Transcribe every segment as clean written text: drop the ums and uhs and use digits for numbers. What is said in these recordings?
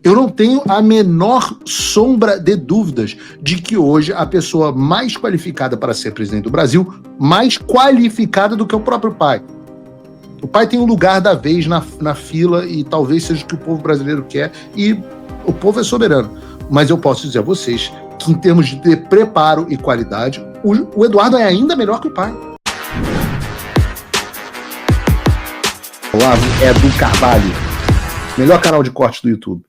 Eu não tenho a menor sombra de dúvidas de que hoje a pessoa mais qualificada para ser presidente do Brasil, mais qualificada do que o próprio pai. O pai tem um lugar da vez na fila e talvez seja o que o povo brasileiro quer e o povo é soberano. Mas eu posso dizer a vocês que em termos de preparo e qualidade, o Eduardo é ainda melhor que o pai. Olavo Edu Carvalho, melhor canal de corte do YouTube.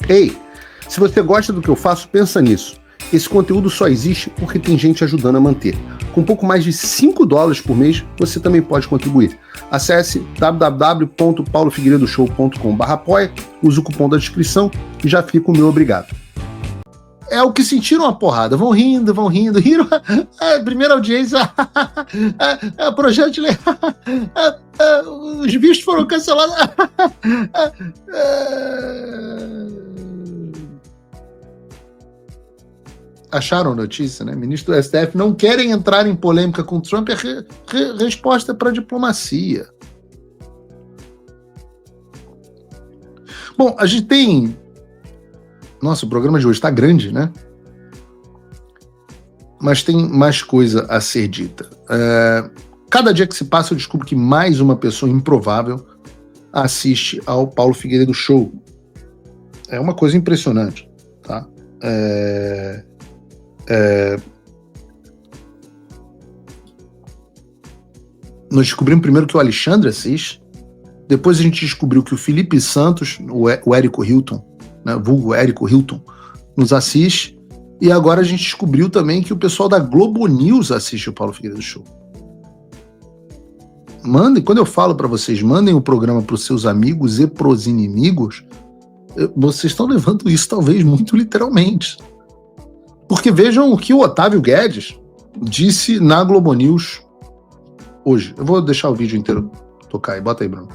Ei, se você gosta do que eu faço, pensa nisso. Esse conteúdo só existe porque tem gente ajudando a manter. Com pouco mais de $5 por mês, você também pode contribuir. Acesse www.paulofigueiredoshow.com/apoia, use o cupom da descrição e já fica o meu obrigado. É o que sentiram a porrada. Vão rindo. Riram. Primeira audiência. Projeto de lei. Os vistos foram cancelados. Acharam a notícia, né? Ministro do STF não querem entrar em polêmica com Trump. É resposta para a diplomacia. Bom, a gente tem... Nossa, o programa de hoje está grande, né? Mas tem mais coisa a ser dita. Cada dia que se passa eu descubro que mais uma pessoa improvável assiste ao Paulo Figueiredo Show. É uma coisa impressionante, tá? Nós descobrimos primeiro que o Alexandre assiste, depois a gente descobriu que o Felipe Santos, o Érico Hilton, né, vulgo Érico Hilton, nos assiste, e agora a gente descobriu também que o pessoal da Globo News assiste o Paulo Figueiredo Show. Mandem, quando eu falo para vocês, mandem o programa para os seus amigos e para os inimigos, vocês estão levando isso talvez muito literalmente. Porque vejam o que o Otávio Guedes disse na Globo News hoje. Eu vou deixar o vídeo inteiro tocar aí. Bota aí, Bruno.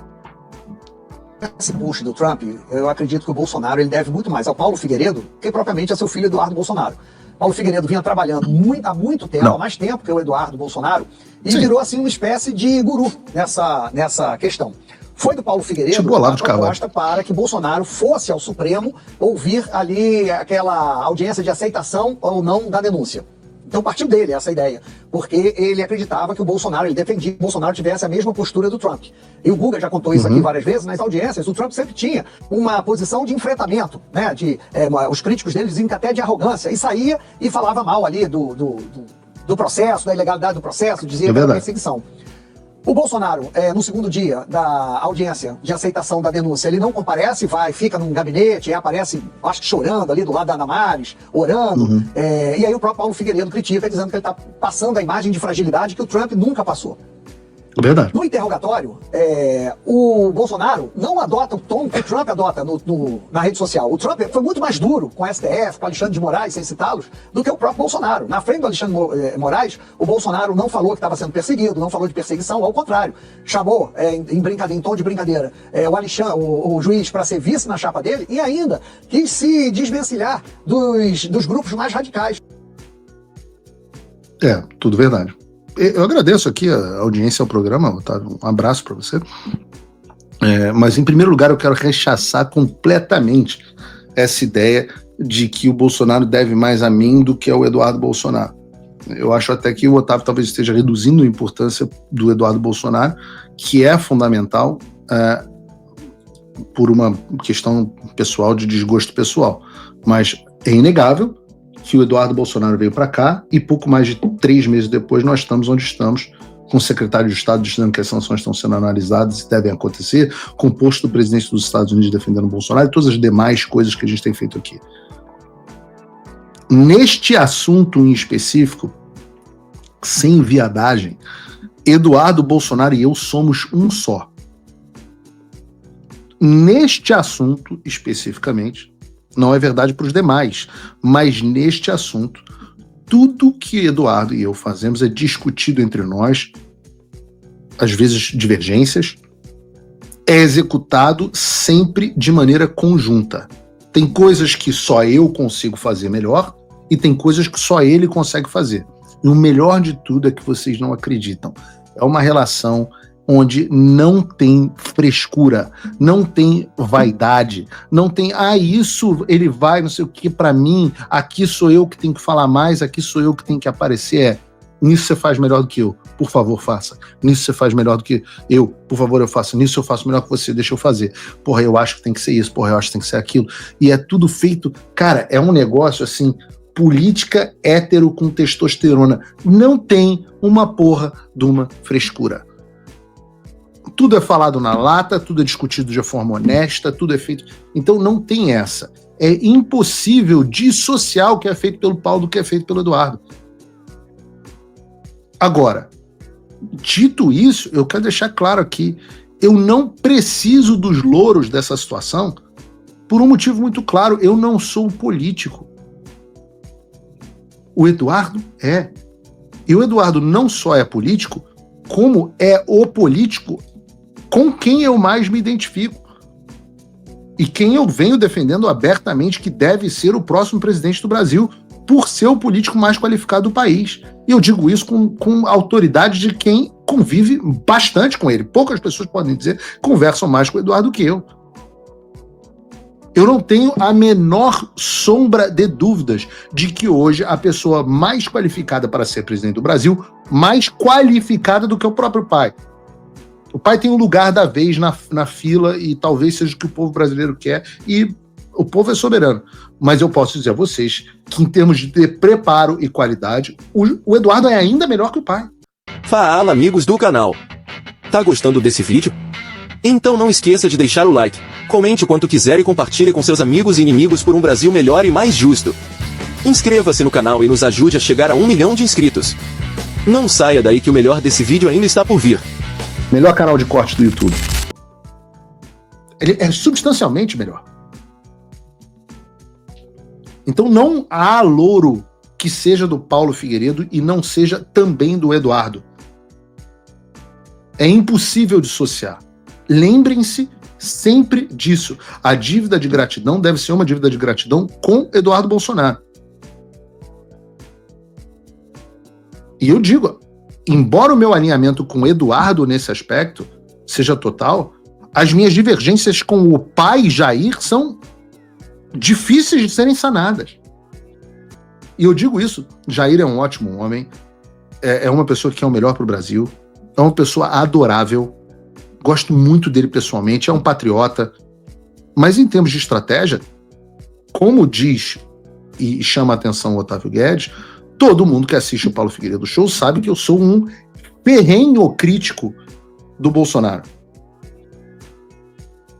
Esse push do Trump, eu acredito que o Bolsonaro ele deve muito mais ao Paulo Figueiredo que propriamente a seu filho Eduardo Bolsonaro. Paulo Figueiredo vinha trabalhando há muito tempo, há mais tempo que o Eduardo Bolsonaro, e virou assim uma espécie de guru nessa questão. Foi do Paulo Figueiredo a proposta para que Bolsonaro fosse ao Supremo ouvir ali aquela audiência de aceitação ou não da denúncia. Então partiu dele essa ideia, porque ele acreditava que o Bolsonaro, ele defendia que o Bolsonaro tivesse a mesma postura do Trump. E o Guga já contou isso aqui várias vezes, nas audiências o Trump sempre tinha uma posição de enfrentamento, né? Os críticos dele diziam que até de arrogância, e saía e falava mal ali do processo, da ilegalidade do processo, dizia que era perseguição. O Bolsonaro, no segundo dia da audiência de aceitação da denúncia, ele não comparece, fica num gabinete, aparece, acho que chorando ali do lado da Damares, orando, e aí o próprio Paulo Figueiredo critica, dizendo que ele está passando a imagem de fragilidade que o Trump nunca passou. Verdade. No interrogatório, o Bolsonaro não adota o tom que o Trump adota na rede social. O Trump foi muito mais duro com o STF, com o Alexandre de Moraes, sem citá-los, do que o próprio Bolsonaro. Na frente do Alexandre Moraes, o Bolsonaro não falou que estava sendo perseguido, não falou de perseguição, ao contrário. Chamou, em tom de brincadeira, o juiz para ser vice na chapa dele e ainda quis se desvencilhar dos grupos mais radicais. Tudo verdade. Eu agradeço aqui a audiência ao programa, Otávio, um abraço para você. Mas, em primeiro lugar, eu quero rechaçar completamente essa ideia de que o Bolsonaro deve mais a mim do que ao Eduardo Bolsonaro. Eu acho até que o Otávio talvez esteja reduzindo a importância do Eduardo Bolsonaro, que é fundamental por uma questão pessoal, de desgosto pessoal. Mas é inegável que o Eduardo Bolsonaro veio para cá e pouco mais de 3 meses depois nós estamos onde estamos, com o secretário de Estado dizendo que as sanções estão sendo analisadas e devem acontecer, com o posto do presidente dos Estados Unidos defendendo o Bolsonaro e todas as demais coisas que a gente tem feito aqui. Neste assunto em específico, sem viadagem, Eduardo Bolsonaro e eu somos um só. Neste assunto especificamente, não é verdade para os demais, mas neste assunto, tudo que Eduardo e eu fazemos é discutido entre nós, às vezes divergências, é executado sempre de maneira conjunta. Tem coisas que só eu consigo fazer melhor e tem coisas que só ele consegue fazer. E o melhor de tudo é que vocês não acreditam. É uma relação onde não tem frescura, não tem vaidade, não tem, isso ele vai, não sei o que, pra mim, aqui sou eu que tenho que falar mais, aqui sou eu que tenho que aparecer. Nisso você faz melhor do que eu, por favor, faça. Nisso você faz melhor do que eu, por favor, eu faço. Nisso eu faço melhor que você, deixa eu fazer. Porra, eu acho que tem que ser isso, porra, eu acho que tem que ser aquilo. E é tudo feito, cara, é um negócio assim, política hétero com testosterona. Não tem uma porra de uma frescura. Tudo é falado na lata, tudo é discutido de forma honesta, tudo é feito... Então não tem essa. É impossível dissociar o que é feito pelo Paulo do que é feito pelo Eduardo. Agora, dito isso, eu quero deixar claro aqui, eu não preciso dos louros dessa situação por um motivo muito claro, eu não sou político. O Eduardo é. E o Eduardo não só é político, como é o político com quem eu mais me identifico. E quem eu venho defendendo abertamente que deve ser o próximo presidente do Brasil, por ser o político mais qualificado do país. E eu digo isso com autoridade de quem convive bastante com ele. Poucas pessoas podem dizer que conversam mais com o Eduardo do que eu. Eu não tenho a menor sombra de dúvidas de que hoje a pessoa mais qualificada para ser presidente do Brasil, mais qualificada do que o próprio pai. O pai tem um lugar da vez na fila e talvez seja o que o povo brasileiro quer e o povo é soberano. Mas eu posso dizer a vocês que, em termos de preparo e qualidade, o Eduardo é ainda melhor que o pai. Fala, amigos do canal. Tá gostando desse vídeo? Então não esqueça de deixar o like, comente o quanto quiser e compartilhe com seus amigos e inimigos por um Brasil melhor e mais justo. Inscreva-se no canal e nos ajude a chegar a 1 milhão de inscritos. Não saia daí que o melhor desse vídeo ainda está por vir. Melhor canal de corte do YouTube. Ele é substancialmente melhor. Então não há louro que seja do Paulo Figueiredo e não seja também do Eduardo. É impossível dissociar. Lembrem-se sempre disso. A dívida de gratidão deve ser uma dívida de gratidão com Eduardo Bolsonaro. E eu digo, embora o meu alinhamento com o Eduardo nesse aspecto seja total, as minhas divergências com o pai Jair são difíceis de serem sanadas. E eu digo isso, Jair é um ótimo homem, é uma pessoa que é o melhor para o Brasil, é uma pessoa adorável, gosto muito dele pessoalmente, é um patriota, mas em termos de estratégia, como diz e chama a atenção o Otávio Guedes, todo mundo que assiste o Paulo Figueiredo Show sabe que eu sou um ferrenho crítico do Bolsonaro.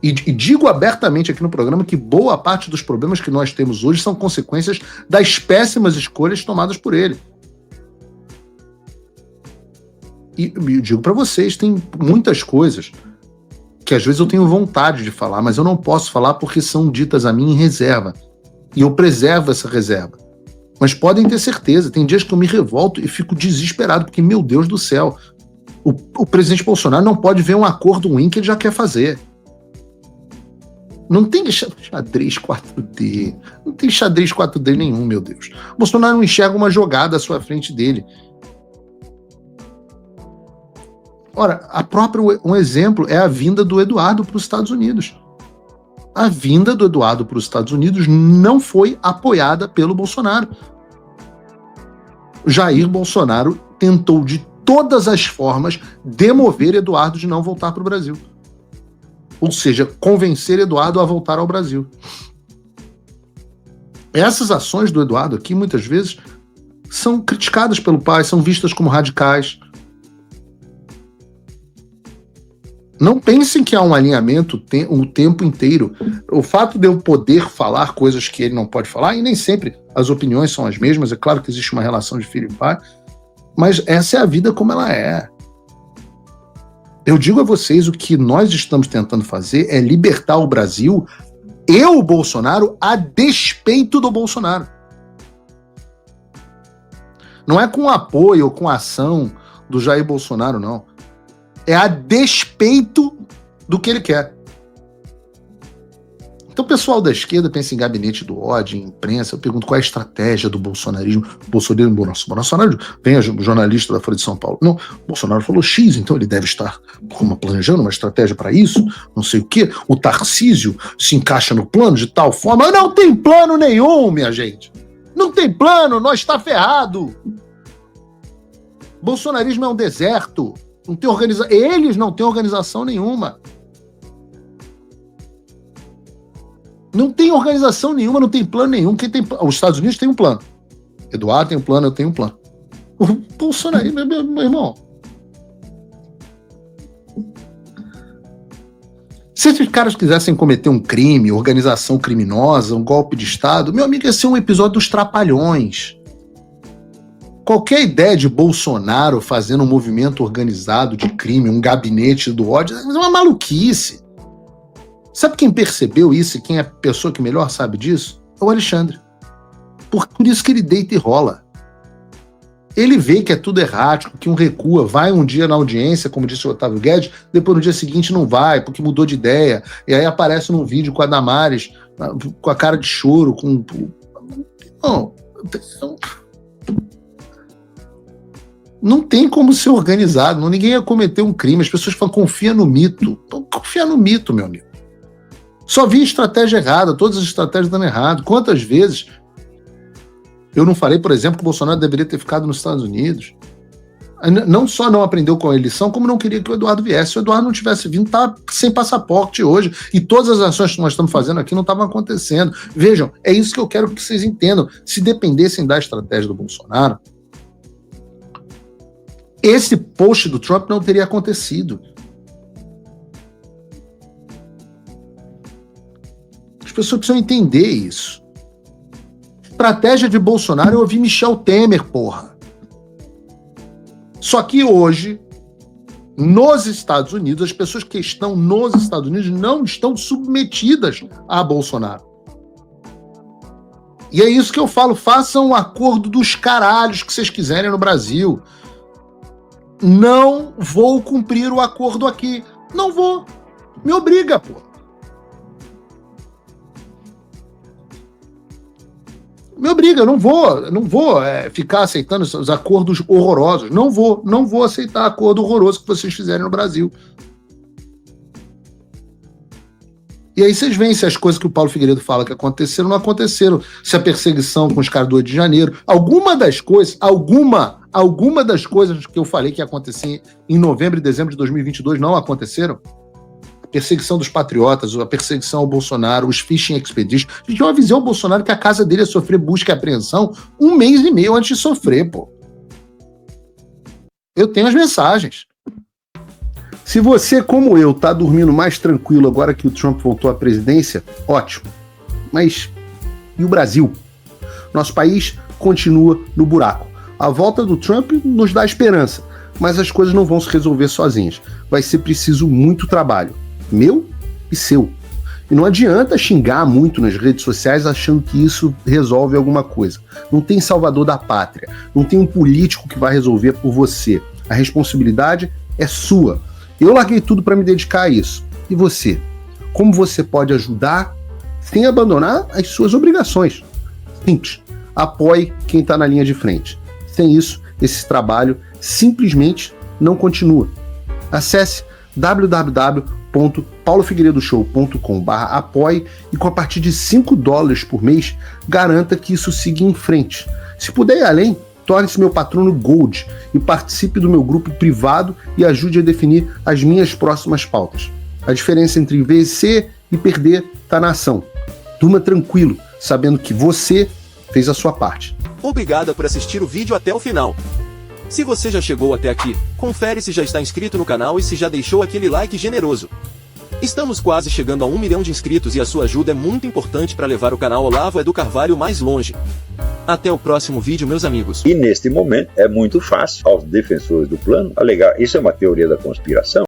E digo abertamente aqui no programa que boa parte dos problemas que nós temos hoje são consequências das péssimas escolhas tomadas por ele. E eu digo para vocês, tem muitas coisas que às vezes eu tenho vontade de falar, mas eu não posso falar porque são ditas a mim em reserva. E eu preservo essa reserva. Mas podem ter certeza, tem dias que eu me revolto e fico desesperado, porque, meu Deus do céu, o presidente Bolsonaro não pode ver um acordo ruim que ele já quer fazer. Não tem xadrez 4D. Não tem xadrez 4D nenhum, meu Deus. O Bolsonaro não enxerga uma jogada à sua frente dele. Ora, um exemplo é a vinda do Eduardo para os Estados Unidos. A vinda do Eduardo para os Estados Unidos não foi apoiada pelo Bolsonaro. Jair Bolsonaro tentou de todas as formas demover Eduardo de não voltar para o Brasil. Ou seja, convencer Eduardo a voltar ao Brasil. Essas ações do Eduardo aqui, muitas vezes, são criticadas pelo pai, são vistas como radicais. Não pensem que há um alinhamento o tempo inteiro. O fato de eu poder falar coisas que ele não pode falar, e nem sempre as opiniões são as mesmas, é claro que existe uma relação de filho e pai, mas essa é a vida como ela é. Eu digo a vocês, o que nós estamos tentando fazer é libertar o Brasil e o Bolsonaro a despeito do Bolsonaro. Não é com apoio ou com ação do Jair Bolsonaro, não. É a despeito do que ele quer. Então o pessoal da esquerda pensa em gabinete do ódio, em imprensa. Eu pergunto qual é a estratégia do bolsonarismo. Bolsonaro, vem a jornalista da Folha de São Paulo. Não, Bolsonaro falou X, então ele deve estar planejando uma estratégia para isso, não sei o quê. O Tarcísio se encaixa no plano de tal forma. Mas não tem plano nenhum, minha gente. Não tem plano, nós está ferrado. Bolsonarismo é um deserto. Não tem Eles não têm organização nenhuma. Não tem organização nenhuma, não tem plano nenhum. Os Estados Unidos têm um plano. Eduardo tem um plano, eu tenho um plano. O bolsonarismo, meu irmão. Se esses caras quisessem cometer um crime, organização criminosa, um golpe de Estado, meu amigo, ia ser um episódio dos Trapalhões. Qualquer ideia de Bolsonaro fazendo um movimento organizado de crime, um gabinete do ódio, é uma maluquice. Sabe quem percebeu isso e quem é a pessoa que melhor sabe disso? É o Alexandre. Por isso que ele deita e rola. Ele vê que é tudo errático, que um recua, vai um dia na audiência, como disse o Otávio Guedes, depois no dia seguinte não vai, porque mudou de ideia, e aí aparece num vídeo com a Damares, com a cara de choro, com... Não tem como ser organizado, ninguém ia cometer um crime, as pessoas falam, confia no mito. Então, confia no mito, meu amigo. Só vi estratégia errada, todas as estratégias dando errado. Quantas vezes eu não falei, por exemplo, que o Bolsonaro deveria ter ficado nos Estados Unidos? Não só não aprendeu com a eleição, como não queria que o Eduardo viesse. Se o Eduardo não tivesse vindo, tá sem passaporte hoje. E todas as ações que nós estamos fazendo aqui não estavam acontecendo. Vejam, é isso que eu quero que vocês entendam. Se dependessem da estratégia do Bolsonaro, esse post do Trump não teria acontecido. As pessoas precisam entender isso. Estratégia de Bolsonaro, eu ouvi Michel Temer, porra. Só que hoje, nos Estados Unidos, as pessoas que estão nos Estados Unidos não estão submetidas a Bolsonaro. E é isso que eu falo, façam um acordo dos caralhos que vocês quiserem no Brasil. Não vou cumprir o acordo aqui. Não vou. Me obriga, porra. Me obriga, eu não vou ficar aceitando os acordos horrorosos. Não vou aceitar acordo horroroso que vocês fizerem no Brasil. E aí vocês veem se as coisas que o Paulo Figueiredo fala que aconteceram, não aconteceram. Se a perseguição com os caras do 8 de janeiro, alguma das coisas que eu falei que ia acontecer em novembro e dezembro de 2022 não aconteceram. Perseguição dos patriotas, a perseguição ao Bolsonaro, os phishing expeditions. Gente, eu avisei ao Bolsonaro que a casa dele ia sofrer busca e apreensão 1 mês e meio antes de sofrer, pô. Eu tenho as mensagens. Se você, como eu, tá dormindo mais tranquilo agora que o Trump voltou à presidência, ótimo. Mas e o Brasil? Nosso país continua no buraco. A volta do Trump nos dá esperança, mas as coisas não vão se resolver sozinhas. Vai ser preciso muito trabalho. Meu e seu. E não adianta xingar muito nas redes sociais achando que isso resolve alguma coisa. Não tem salvador da pátria. Não tem um político que vai resolver por você. A responsabilidade é sua. Eu larguei tudo para me dedicar a isso. E você? Como você pode ajudar sem abandonar as suas obrigações? Simples. Apoie quem está na linha de frente. Sem isso, esse trabalho simplesmente não continua. Acesse www.paulofigueiredoshow.com/apoie e com a partir de $5 por mês, garanta que isso siga em frente. Se puder ir além, torne-se meu patrono Gold e participe do meu grupo privado e ajude a definir as minhas próximas pautas. A diferença entre vencer e perder está na ação. Durma tranquilo, sabendo que você fez a sua parte. Obrigado por assistir o vídeo até o final. Se você já chegou até aqui, confere se já está inscrito no canal e se já deixou aquele like generoso. Estamos quase chegando a 1 milhão de inscritos e a sua ajuda é muito importante para levar o canal Olavo Edu Carvalho mais longe. Até o próximo vídeo, meus amigos. E neste momento é muito fácil aos defensores do plano alegar isso é uma teoria da conspiração.